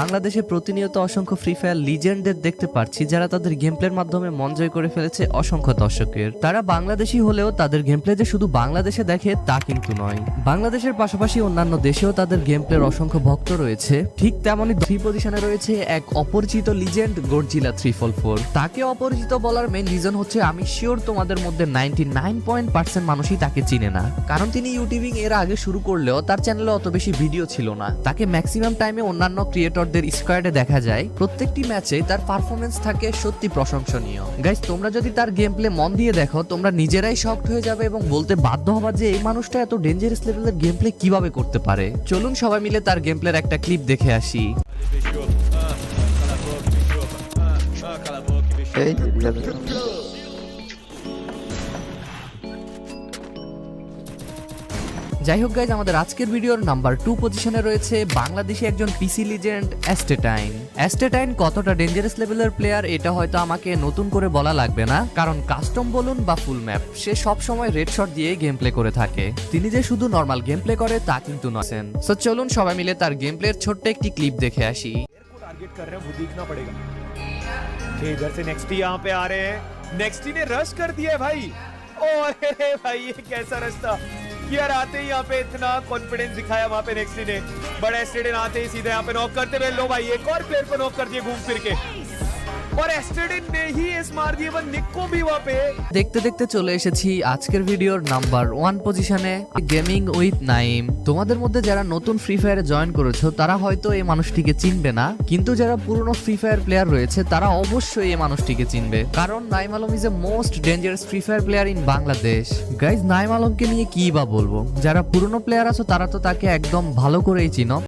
বাংলাদেশে প্রতিনিয়ত অসংখ্য ফ্রি ফায়ার লিজেন্ডদের দেখতে পাচ্ছি যারা তাদের গেমপ্লের মাধ্যমে মন জয় করে ফেলেছে অসংখ্য দর্শকের। তারা বাংলাদেশি হলেও তাদের গেমপ্লে যে শুধু বাংলাদেশে দেখে তা কিন্তু নয়, বাংলাদেশের পাশাপাশি অন্যান্য দেশেও তাদের গেমপ্লের অসংখ্য ভক্ত রয়েছে। ঠিক তেমনই 3 পজিশনে রয়েছে এক অপরিচিত লিজেন্ড গডজিলা 344। তাকে অপরিচিত বলার মেইন রিজন হচ্ছে আমি শিওর তোমাদের মধ্যে 99% মানুষই তাকে চিনে না, কারণ তিনি ইউটিউবিং এর আগে শুরু করলেও তার চ্যানেলে অত বেশি ভিডিও ছিল না। তাকে ম্যাক্সিমাম টাইমে অন্যান্য ক্রিয়েটরদের স্কোয়াডে দেখা যায়। প্রত্যেকটি ম্যাচে তার পারফরমেন্স থাকে সত্যি প্রশংসনীয়। গাইস, তোমরা যদি তার গেম প্লে মন দিয়ে দেখো তোমরা নিজেরাই শকড হয়ে যাবে এবং বলতে বাধ্য হবা যে এই মানুষটা এত ডেঞ্জারাস লেভেলের গেম প্লে কিভাবে করতে পারে। চলুন সবাই মিলে তার গেম প্লের একটা ক্লিপ দেখে আসি। যাই হোক গাইজ, আমাদের আজকের ভিডিওর নাম্বার 2 পজিশনে রয়েছে বাংলাদেশি একজন পিসি লিজেন্ড অ্যাস্টেটাইন। অ্যাস্টেটাইন কতটা ডেঞ্জারাস লেভেলের প্লেয়ার এটা হয়তো আমাকে নতুন করে বলা লাগবে না, কারণ কাস্টম বলুন বা ফুল ম্যাপ সে সব সময় রেড শট দিয়ে গেম প্লে করে থাকে। তিনি যে শুধু নরমাল গেম প্লে করে তা কিন্তু নয়। সো চলুন সবাই মিলে তার গেম প্লের ছোট্ট একটি ক্লিপ দেখে আসি। टारगेट कर रहे हैं, वो देखना पड़ेगा। इधर से नेक्स्टी यहाँ पे आ रहे हैं, नेक्स्टी ने रश कर दिया है भाई। ओए भाई ये कैसा रश था यार, आते ही यहाँ पे इतना कॉन्फिडेंस दिखाया वहाँ पे नेक्स्टी ने। बड़ा एस्टेडियन आते ही सीधे यहाँ पे नॉक करते हुए लो भाई एक और प्लेयर को नॉक कर दिए घूम फिर के, और एस्टेडियन ने ही एस मार दिए वो निक को भी वहाँ पे। দেখতে দেখতে চলে এসেছি আজকের ভিডিওর নাম্বার 1 পজিশনে, গেমিং উইথ নাইম। তোমাদের মধ্যে যারা নতুন ফ্রি ফায়ারে জয়েন করেছো তারা হয়তো এই মানুষটিকে চিনবে না, কিন্তু যারা পুরনো ফ্রি ফায়ার প্লেয়ার রয়েছে তারা অবশ্যই এই মানুষটিকে চিনবে, কারণ Naim Alam is a most dangerous free fire player in Bangladesh. Guys, Naim আলমকে নিয়ে কি বা বলবো, যারা পুরনো প্লেয়ার আছো তারা তো তাকে একদম ভালো করেই চিনো।